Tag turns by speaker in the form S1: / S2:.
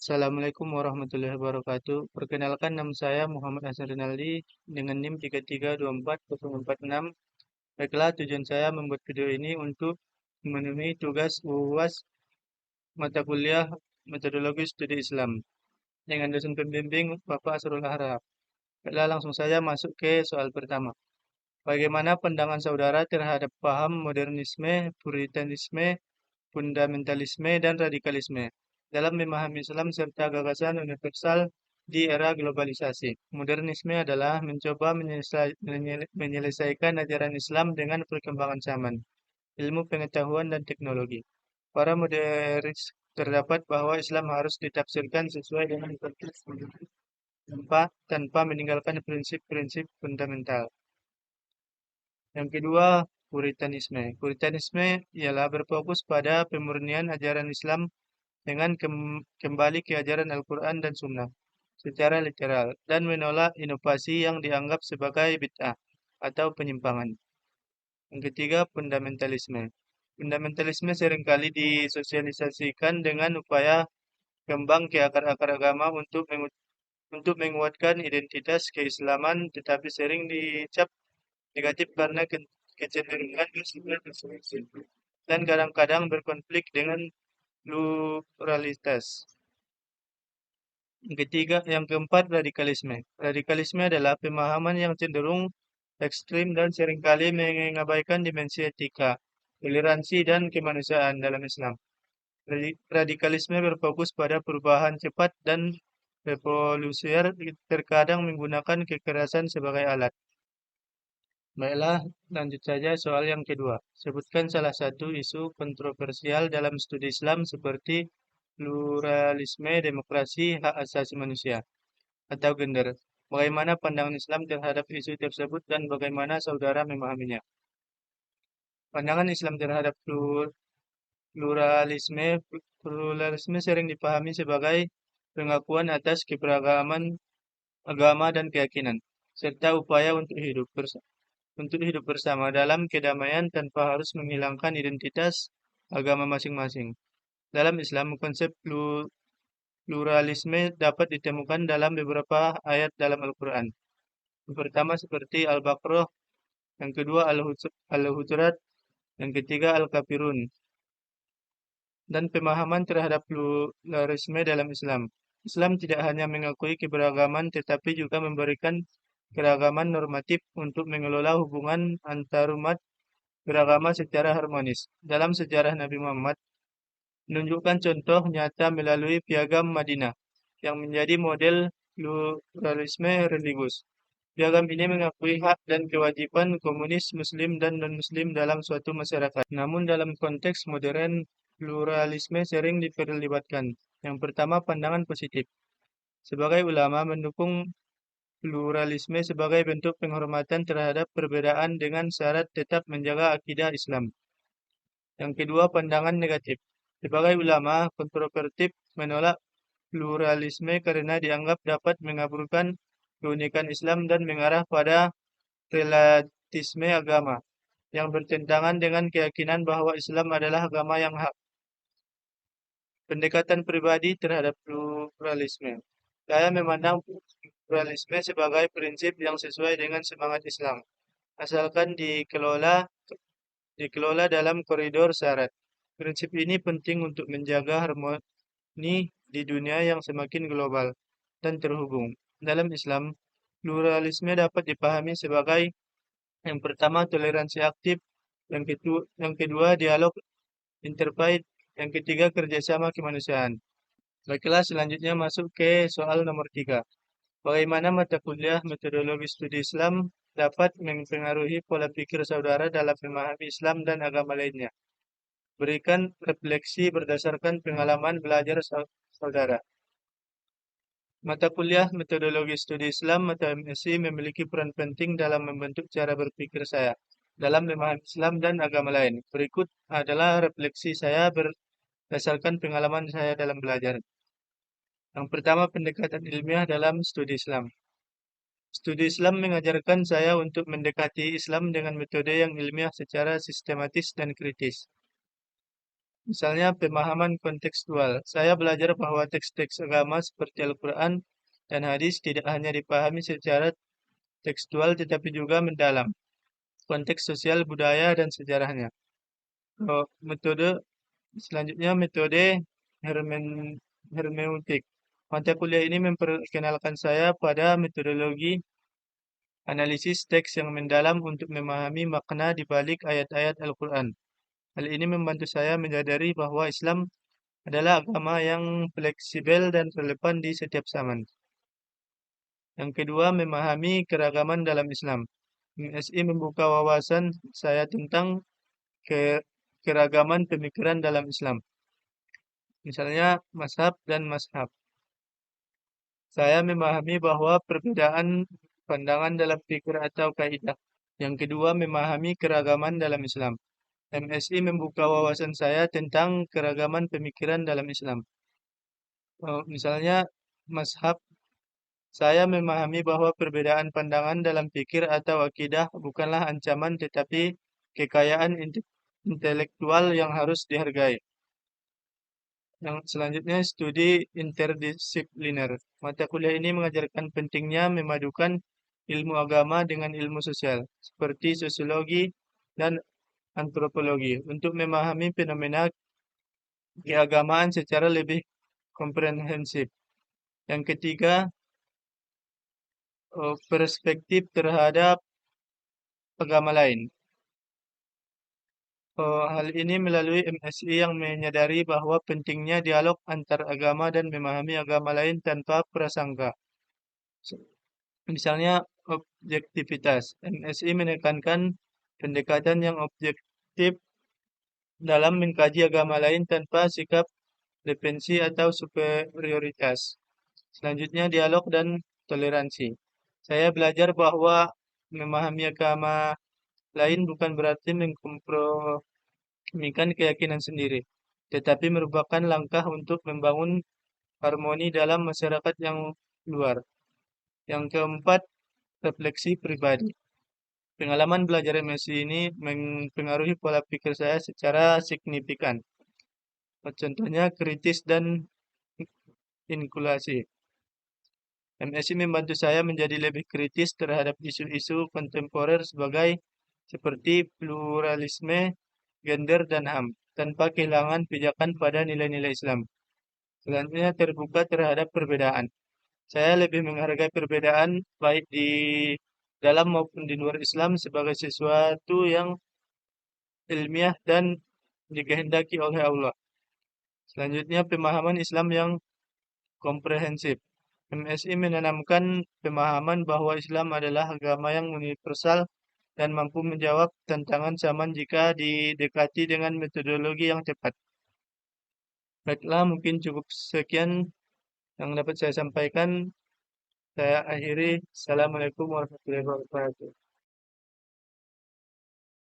S1: Assalamualaikum warahmatullahi wabarakatuh. Perkenalkan nama saya Muhammad Hasan Rinaldi dengan NIM 33240446. Baiklah, tujuan saya membuat video ini untuk memenuhi tugas UAS mata kuliah metodologi studi Islam dengan dosen pembimbing Bapak Asrul Harahap. Baiklah, langsung saja masuk ke soal pertama. Bagaimana pandangan saudara terhadap paham modernisme, puritanisme, fundamentalisme, dan radikalisme dalam memahami Islam serta gagasan universal di era globalisasi? Modernisme adalah mencoba menyelesaikan ajaran Islam dengan perkembangan zaman, ilmu pengetahuan, dan teknologi. Para modernis terdapat bahwa Islam harus ditafsirkan sesuai dengan konteks tanpa meninggalkan prinsip-prinsip fundamental. Yang kedua, Puritanisme. Puritanisme ialah berfokus pada pemurnian ajaran Islam dengan kembali ke ajaran Al-Quran dan Sunnah secara literal dan menolak inovasi yang dianggap sebagai bid'ah atau penyimpangan. Yang ketiga, fundamentalisme. Fundamentalisme seringkali disosialisasikan dengan upaya kembang ke akar-akar agama untuk menguatkan identitas keislaman, tetapi sering dicap negatif karena kecenderungan bersifat ekstremis dan kadang-kadang berkonflik dengan pluralitas. Yang keempat, radikalisme. Radikalisme adalah pemahaman yang cenderung ekstrim dan seringkali mengabaikan dimensi etika, toleransi, dan kemanusiaan dalam Islam. Radikalisme berfokus pada perubahan cepat dan revolusioner, terkadang menggunakan kekerasan sebagai alat. Baiklah, lanjut saja soal yang kedua. Sebutkan salah satu isu kontroversial dalam studi Islam seperti pluralisme, demokrasi, hak asasi manusia, atau gender. Bagaimana pandangan Islam terhadap isu tersebut dan bagaimana saudara memahaminya? Pandangan Islam terhadap pluralisme, pluralisme sering dipahami sebagai pengakuan atas keberagaman agama dan keyakinan, serta upaya untuk hidup bersama dalam kedamaian tanpa harus menghilangkan identitas agama masing-masing. Dalam Islam, konsep pluralisme dapat ditemukan dalam beberapa ayat dalam Al-Quran. Yang pertama seperti Al-Baqarah, yang kedua Al-Hujurat, yang ketiga Al-Kafirun. Dan pemahaman terhadap pluralisme dalam Islam. Islam tidak hanya mengakui keberagaman tetapi juga memberikan keragaman normatif untuk mengelola hubungan antarumat beragama secara harmonis. Dalam sejarah Nabi Muhammad, menunjukkan contoh nyata melalui Piagam Madinah yang menjadi model pluralisme religius. Piagam ini mengakui hak dan kewajiban komunis, muslim, dan non-muslim dalam suatu masyarakat. Namun dalam konteks modern, pluralisme sering diperlibatkan. Yang pertama, pandangan positif. Sebagai ulama mendukung pluralisme sebagai bentuk penghormatan terhadap perbedaan dengan syarat tetap menjaga akidah Islam. Yang kedua, pandangan negatif. Sebagai ulama, kontrovertif menolak pluralisme karena dianggap dapat mengaburkan keunikan Islam dan mengarah pada relativisme agama yang bertentangan dengan keyakinan bahwa Islam adalah agama yang hak. Pendekatan pribadi terhadap pluralisme. Saya memandang pluralisme sebagai prinsip yang sesuai dengan semangat Islam, asalkan dikelola dalam koridor syarat. Prinsip ini penting untuk menjaga harmoni di dunia yang semakin global dan terhubung. Dalam Islam, pluralisme dapat dipahami sebagai yang pertama toleransi aktif, yang kedua dialog interfaith, yang ketiga kerjasama kemanusiaan. Baiklah, selanjutnya masuk ke soal nomor 3. Bagaimana mata kuliah metodologi studi Islam dapat mempengaruhi pola pikir saudara dalam memahami Islam dan agama lainnya? Berikan refleksi berdasarkan pengalaman belajar saudara. Mata kuliah metodologi studi Islam atau MSc memiliki peran penting dalam membentuk cara berpikir saya dalam memahami Islam dan agama lain. Berikut adalah refleksi saya berdasarkan pengalaman saya dalam belajar. Yang pertama, pendekatan ilmiah dalam studi Islam. Studi Islam mengajarkan saya untuk mendekati Islam dengan metode yang ilmiah secara sistematis dan kritis. Misalnya pemahaman kontekstual. Saya belajar bahwa teks-teks agama seperti Al-Quran dan hadis tidak hanya dipahami secara tekstual tetapi juga mendalam konteks sosial, budaya, dan sejarahnya. Metode selanjutnya metode hermeneutik. Mata kuliah ini memperkenalkan saya pada metodologi analisis teks yang mendalam untuk memahami makna di balik ayat-ayat Al-Quran. Hal ini membantu saya menyadari bahwa Islam adalah agama yang fleksibel dan relevan di setiap zaman. Yang kedua, memahami keragaman dalam Islam. MSI membuka wawasan saya tentang keragaman pemikiran dalam Islam. Misalnya, mazhab dan mazhab. Saya memahami bahwa perbedaan pandangan dalam fikir atau kaidah. Yang kedua, memahami keragaman dalam Islam. MSI membuka wawasan saya tentang keragaman pemikiran dalam Islam. Misalnya, mazhab, saya memahami bahwa perbedaan pandangan dalam fikir atau akidah bukanlah ancaman tetapi kekayaan intelektual yang harus dihargai. Yang selanjutnya, studi interdisipliner. Mata kuliah ini mengajarkan pentingnya memadukan ilmu agama dengan ilmu sosial, seperti sosiologi dan antropologi, untuk memahami fenomena keagamaan secara lebih komprehensif. Yang ketiga, perspektif terhadap agama lain. Hal ini melalui MSI yang menyadari bahwa pentingnya dialog antar agama dan memahami agama lain tanpa prasangka. Misalnya, objektivitas. MSI menekankan pendekatan yang objektif dalam mengkaji agama lain tanpa sikap defensi atau superioritas. Selanjutnya, dialog dan toleransi. Saya belajar bahwa memahami agama lain bukan berarti mengkompromikan keyakinan sendiri, tetapi merupakan langkah untuk membangun harmoni dalam masyarakat yang luar. Yang keempat, refleksi pribadi. Pengalaman belajar MSc ini mempengaruhi pola pikir saya secara signifikan. Contohnya kritis dan inkulasi. MSc membantu saya menjadi lebih kritis terhadap isu-isu kontemporer seperti pluralisme, gender, dan HAM, tanpa kehilangan pijakan pada nilai-nilai Islam. Selanjutnya terbuka terhadap perbedaan. Saya lebih menghargai perbedaan baik di dalam maupun di luar Islam sebagai sesuatu yang ilmiah dan dikehendaki oleh Allah. Selanjutnya pemahaman Islam yang komprehensif. MSI menanamkan pemahaman bahwa Islam adalah agama yang universal dan mampu menjawab tantangan zaman jika didekati dengan metodologi yang tepat. Baiklah, mungkin cukup sekian yang dapat saya sampaikan. Saya akhiri. Assalamualaikum warahmatullahi wabarakatuh.